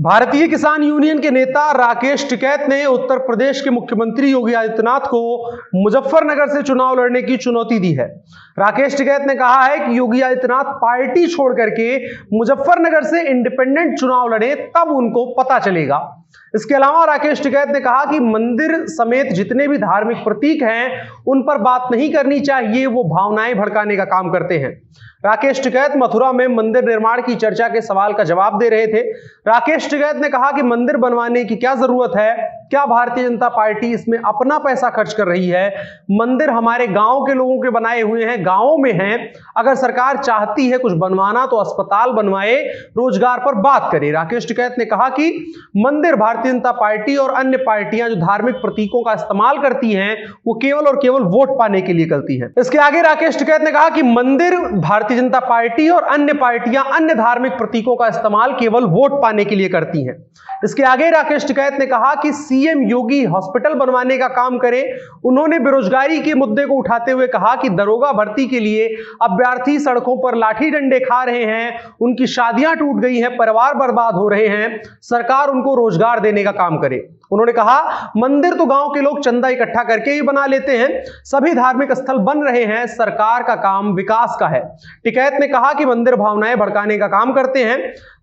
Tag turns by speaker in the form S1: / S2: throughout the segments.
S1: भारतीय किसान यूनियन के नेता राकेश टिकैत ने उत्तर प्रदेश के मुख्यमंत्री योगी आदित्यनाथ को मुजफ्फरनगर से चुनाव लड़ने की चुनौती दी है। राकेश टिकैत ने कहा है कि योगी आदित्यनाथ पार्टी छोड़ करके मुजफ्फरनगर से इंडिपेंडेंट चुनाव लड़े तब उनको पता चलेगा। इसके अलावा राकेश टिकैत ने कहा कि मंदिर समेत जितने भी धार्मिक प्रतीक हैं उन पर बात नहीं करनी चाहिए, वो भावनाएं भड़काने का काम करते हैं। राकेश टिकैत मथुरा में मंदिर निर्माण की चर्चा के सवाल का जवाब दे रहे थे। राकेश टिकैत ने कहा कि मंदिर बनवाने की क्या जरूरत है, क्या भारतीय जनता पार्टी इसमें अपना पैसा खर्च कर रही है? मंदिर हमारे गांव के लोगों के बनाए हुए हैं, गांवों में हैं। अगर सरकार चाहती है कुछ बनवाना तो अस्पताल बनवाए, रोजगार पर बात करे। राकेश टिकैत ने कहा कि मंदिर भारतीय जनता पार्टी और अन्य पार्टियां जो धार्मिक प्रतीकों का इस्तेमाल करती हैं वो केवल और केवल वोट पाने के लिए करती हैं। इसके आगे राकेश टिकैत ने कहा कि मंदिर भारतीय जनता पार्टी और अन्य पार्टियां अन्य धार्मिक प्रतीकों का इस्तेमाल केवल वोट पाने के लिए करती हैं। इसके आगे राकेश टिकैत ने कहा कि सीएम योगी हॉस्पिटल बनवाने का काम करे। उन्होंने बेरोजगारी के मुद्दे को उठाते हुए कहा कि दरोगा भर्ती के लिए अभ्यर्थी सड़कों पर लाठी डंडे खा रहे हैं, उनकी शादियां टूट गई हैं, परिवार बर्बाद हो रहे हैं, सरकार उनको रोजगार देने का काम करे। उन्होंने कहा मंदिर तो गांव के लोग चंदा इकट्ठा करके ही बना लेते हैं, सभी धार्मिक स्थल बन रहे हैं, सरकार का काम विकास का है। टिकैत ने कहा कि मंदिर भावनाएं भड़काने का काम करते हैं।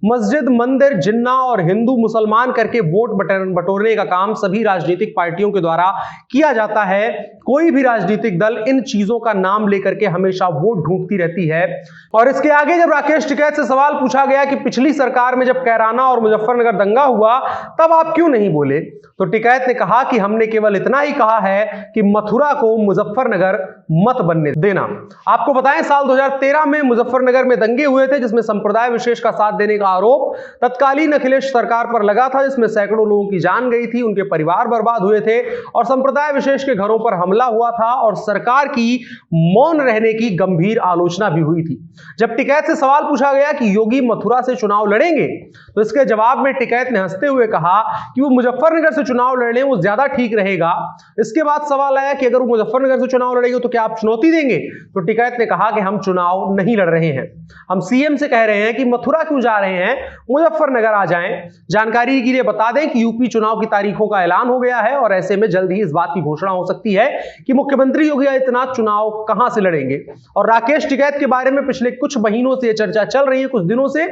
S1: मस्जिद, मंदिर, जिन्ना और हिंदू मुसलमान करके वोट बटोरने का काम सभी राजनीतिक पार्टियों के द्वारा किया जाता है। कोई भी राजनीतिक दल इन चीजों का नाम लेकर के हमेशा वोट ढूंढती रहती है। और इसके आगे जब राकेश टिकैत से सवाल पूछा गया कि पिछली सरकार में जब कैराना और मुजफ्फरनगर दंगा हुआ तब आप क्यों नहीं बोले, तो टिकैत ने कहा कि हमने केवल इतना ही कहा है कि मथुरा को मुजफ्फरनगर मत बनने देना। आपको बताएं साल 2013 में मुजफ्फरनगर में दंगे हुए थे जिसमें संप्रदाय विशेष का साथ देने का आरोप तत्कालीन अखिलेश सरकार पर लगा था, जिसमें सैकड़ों लोगों की जान गई थी, उनके परिवार बर्बाद हुए थे और संप्रदाय विशेष के घरों पर हमला हुआ था और सरकार की मौन रहने की गंभीर आलोचना भी हुई थी। जब टिकैत से सवाल पूछा गया कि योगी मथुरा से चुनाव लड़ेंगे तो इसके जवाब में टिकैत ने हंसते हुए कहा कि वो मुजफ्फरनगर से चुनाव लड़ लें, वो ज्यादा ठीक रहेगा। इसके बाद सवाल आया कि अगर वो मुजफ्फरनगर से चुनाव लड़ेंगे तो क्या आप चुनौती देंगे, तो टिकैत ने कहा कि हम चुनाव नहीं लड़ रहे हैं, हम सीएम से कह रहे हैं कि मथुरा क्यों जा रहे हैं, मुजफ्फरनगर आ जाएं। जानकारी के लिए बता दें कि यूपी चुनाव की तारीखों का ऐलान हो गया है और ऐसे में जल्द ही इस बात की घोषणा हो सकती है कि मुख्यमंत्री योगी आदित्यनाथ चुनाव कहां से लड़ेंगे। और राकेश टिकैत के बारे में पिछले कुछ महीनों से चर्चा चल रही है, कुछ दिनों से,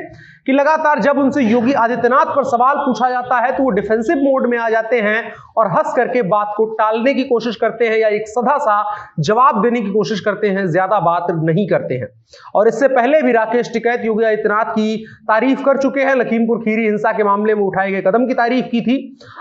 S1: कि लगातार जब उनसे योगी आदित्यनाथ पर सवाल पूछा जाता है तो वो डिफेंसिव मोड में आ जाते हैं और हंस करके बात को टालने की कोशिश करते हैं या एक सधा सा जवाब देने की कोशिश करते हैं, ज्यादा बात नहीं करते हैं। और इससे पहले भी राकेश टिकैत योगी आदित्यनाथ की तारीफ कर चुके हैं, लखीमपुर खीरी हिंसा के मामले में उठाए गए कदम की तारीफ की थी।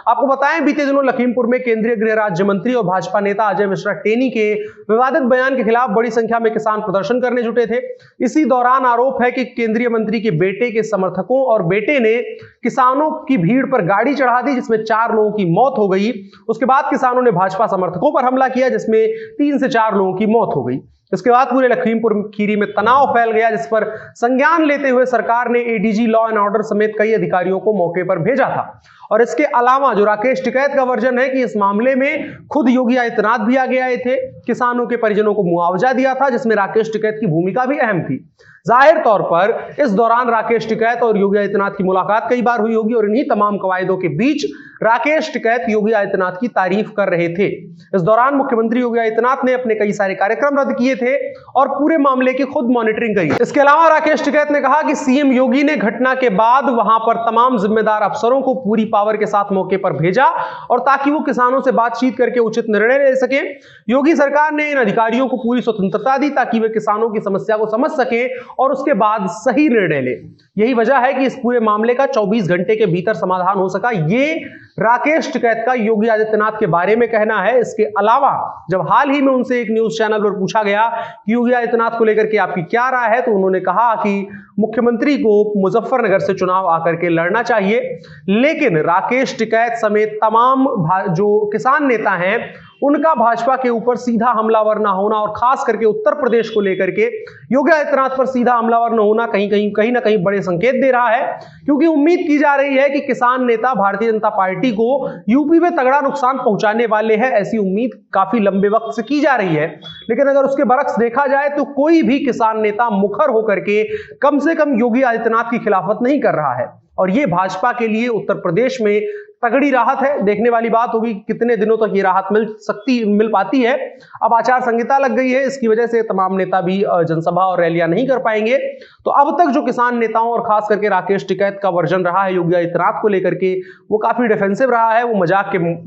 S1: आपको बताएं बीते दिनों लखीमपुर में केंद्रीय गृह राज्य मंत्री और भाजपा नेता अजय मिश्रा टेनी के विवादित बयान के खिलाफ बड़ी संख्या में किसान प्रदर्शन करने जुटे थे। इसी दौरान आरोप है कि केंद्रीय मंत्री के बेटे के समर्थकों और बेटे ने किसानों की भीड़ पर गाड़ी चढ़ा दी जिसमें 4 लोगों की मौत हो गई। उसके बाद किसानों ने भाजपा समर्थकों पर हमला किया जिसमें 3 से 4 लोगों की मौत हो गई। इसके बाद पूरे लखीमपुर खीरी में तनाव फैल गया जिस पर संज्ञान लेते हुए सरकार ने एडीजी लॉ एंड ऑर्डर समेत कई अधिकारियों को मौके पर भेजा था। और इसके अलावा जो राकेश टिकैत का वर्जन है कि इस मामले में खुद योगी आदित्यनाथ भी आगे आए थे, किसानों के परिजनों को मुआवजा दिया था जिसमें राकेश टिकैत की भूमिका भी अहम थी। जाहिर तौर पर इस दौरान राकेश टिकैत और योगी आदित्यनाथ की मुलाकात कई बार हुई होगी और इन्हीं तमाम कवायदों के बीच राकेश टिकैत योगी आदित्यनाथ की तारीफ कर रहे थे। इस दौरान मुख्यमंत्री योगी आदित्यनाथ ने अपने कई सारे कार्यक्रम रद्द किए थे और पूरे मामले की खुद मॉनिटरिंग करी। इसके अलावा राकेश टिकैत ने कहा कि सीएम योगी ने घटना के बाद वहां पर तमाम जिम्मेदार अफसरों को पूरी पावर के साथ मौके पर भेजा और ताकि वो किसानों से बातचीत करके उचित निर्णय ले सके। योगी सरकार ने इन अधिकारियों को पूरी स्वतंत्रता दी ताकि वे किसानों की समस्या को समझ सके और उसके बाद सही निर्णय ले। यही वजह है कि इस पूरे मामले का 24 घंटे के भीतर समाधान हो सका। ये राकेश टिकैत का योगी आदित्यनाथ के बारे में कहना है। इसके अलावा जब हाल ही में उनसे एक न्यूज चैनल पर पूछा गया कि योगी आदित्यनाथ को लेकर के आपकी क्या राय है, तो उन्होंने कहा कि मुख्यमंत्री को मुजफ्फरनगर से चुनाव आकर के लड़ना चाहिए। लेकिन राकेश टिकैत समेत तमाम जो किसान नेता हैं उनका भाजपा के ऊपर सीधा हमलावर ना होना और खास करके उत्तर प्रदेश को लेकर के योगी आदित्यनाथ पर सीधा हमलावर न होना कहीं ना कहीं बड़े संकेत दे रहा है, क्योंकि उम्मीद की जा रही है कि किसान नेता भारतीय जनता पार्टी को यूपी में तगड़ा नुकसान पहुंचाने वाले हैं। ऐसी उम्मीद काफी लंबे वक्त से की जा रही है, लेकिन अगर उसके बरक्स देखा जाए तो कोई भी किसान नेता मुखर होकर के कम से कम योगी आदित्यनाथ की खिलाफत नहीं कर रहा है। और ये भाजपा के लिए उत्तर प्रदेश में तगड़ी राहत है। देखने वाली बात होगी कितने दिनों तक ये राहत मिल पाती है। अब आचार संहिता लग गई है, इसकी वजह से तमाम नेता भी जनसभा और रैलियां नहीं कर पाएंगे। तो अब तक जो किसान नेताओं और खास करके राकेश टिकैत का वर्जन रहा है योगी आदित्यनाथ को लेकर के, वो काफी डिफेंसिव रहा है। वो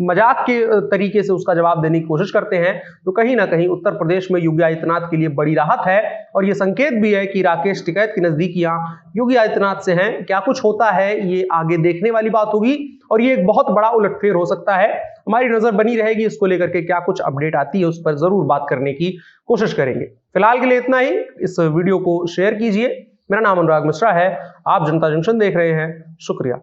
S1: मजाक के तरीके से उसका जवाब देने की कोशिश करते हैं। तो कहीं ना कहीं उत्तर प्रदेश में योगी आदित्यनाथ के लिए बड़ी राहत है और ये संकेत भी है कि राकेश टिकैत की नजदीकियां योगी आदित्यनाथ से हैं। क्या कुछ होता है ये आगे देखने वाली बात होगी और ये एक बहुत बड़ा उलटफेर हो सकता है। हमारी नजर बनी रहेगी इसको लेकर के, क्या कुछ अपडेट आती है उस पर जरूर बात करने की कोशिश करेंगे। फिलहाल के लिए इतना ही। इस वीडियो को शेयर कीजिए। मेरा नाम अनुराग मिश्रा है, आप जनता जंक्शन देख रहे हैं। शुक्रिया।